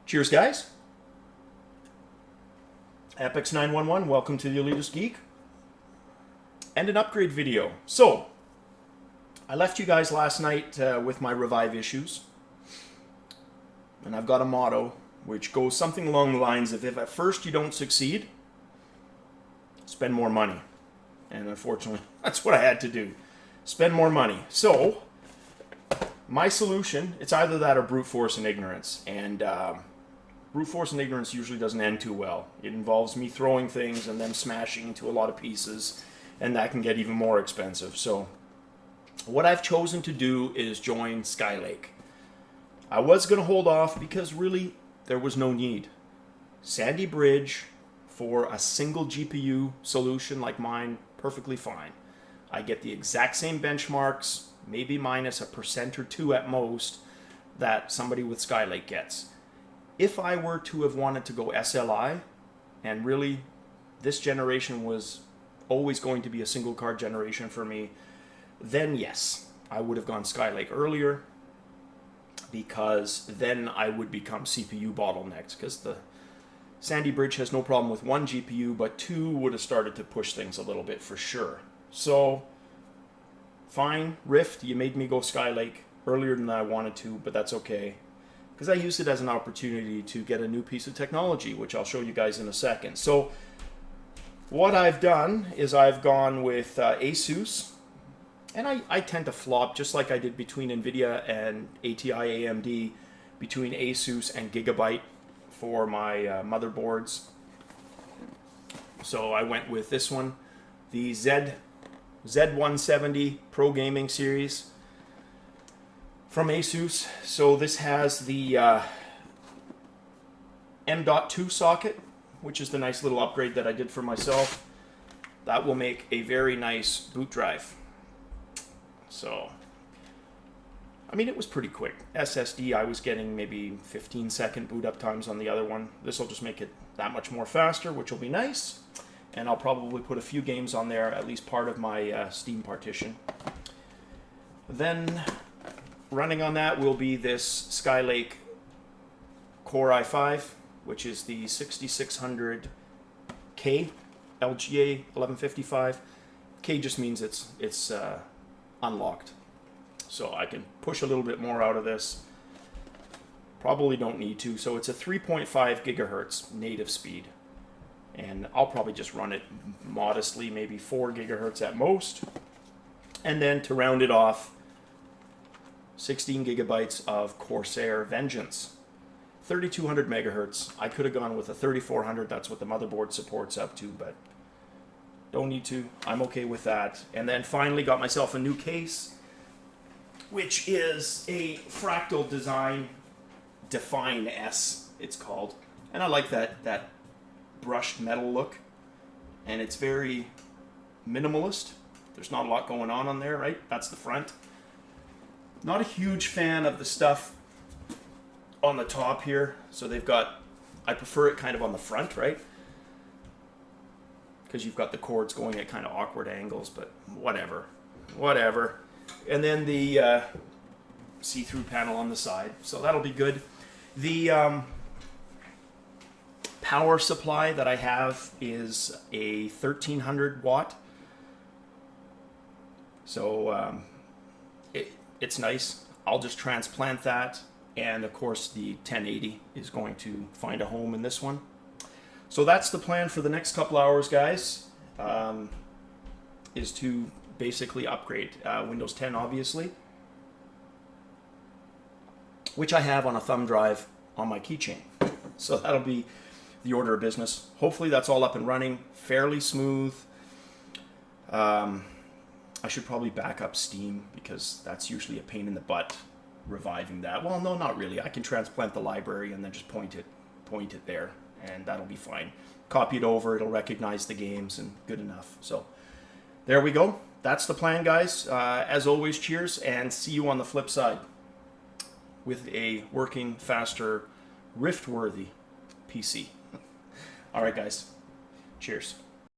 Cheers, guys. Epix911, welcome to the Elitist Geek. And an upgrade video. So, I left you guys last night with my revive issues. And I've got a motto which goes something along the lines of, if at first you don't succeed, spend more money. And unfortunately, that's what I had to do. Spend more money. So, my solution, it's either that or brute force and ignorance. And brute force and ignorance usually doesn't end too well. It involves me throwing things and them smashing into a lot of pieces, and that can get even more expensive. So what I've chosen to do is join Skylake. I was going to hold off because really there was no need. Sandy Bridge for a single GPU solution like mine, perfectly fine. I get the exact same benchmarks, maybe minus a percent or two at most, that somebody with Skylake gets. If I were to have wanted to go SLI, and really this generation was always going to be a single card generation for me, then yes, I would have gone Skylake earlier, because then I would become CPU bottlenecked, because the Sandy Bridge has no problem with one GPU, but two would have started to push things a little bit for sure. So, fine, Rift, you made me go Skylake earlier than I wanted to, but that's okay. Because I used it as an opportunity to get a new piece of technology, which I'll show you guys in a second. So, what I've done is I've gone with Asus, and I tend to flop, just like I did between NVIDIA and ATI AMD, between Asus and Gigabyte for my motherboards. So I went with this one, the Z170 Pro Gaming Series from Asus. So this has the M.2 socket, which is the nice little upgrade that I did for myself. That will make a very nice boot drive. So, I mean, it was pretty quick. SSD, I was getting maybe 15-second boot up times on the other one. This will just make it that much more faster, which will be nice. And I'll probably put a few games on there, at least part of my Steam partition. Then, running on that will be this Skylake Core i5, which is the 6600K LGA 1155. K just means it's unlocked. So I can push a little bit more out of this. Probably don't need to. So it's a 3.5 gigahertz native speed. And I'll probably just run it modestly, maybe 4 gigahertz at most. And then to round it off, 16 gigabytes of Corsair Vengeance. 3200 megahertz. I could have gone with a 3400. That's what the motherboard supports up to, but don't need to. I'm okay with that. And then finally got myself a new case, which is a Fractal Design Define S, it's called. And I like that brushed metal look. And it's very minimalist. There's not a lot going on there, right? That's the front. Not a huge fan of the stuff on the top here. So they've got, I prefer it kind of on the front, right? Because you've got the cords going at kind of awkward angles, but whatever. And then the see-through panel on the side, so that'll be good. The power supply that I have is a 1300 watt, so it's nice. I'll just transplant that, and of course the 1080 is going to find a home in this one. So that's the plan for the next couple hours, guys, is to basically upgrade Windows 10, obviously, which I have on a thumb drive on my keychain. So that'll be the order of business. Hopefully that's all up and running, fairly smooth. I should probably back up Steam, because that's usually a pain in the butt, reviving that. Well, no, not really. I can transplant the library and then just point it there, and that'll be fine. Copy it over, it'll recognize the games, and good enough. So there we go. That's the plan, guys. As always, cheers, and see you on the flip side with a working, faster, Rift-worthy PC. All right, guys. Cheers.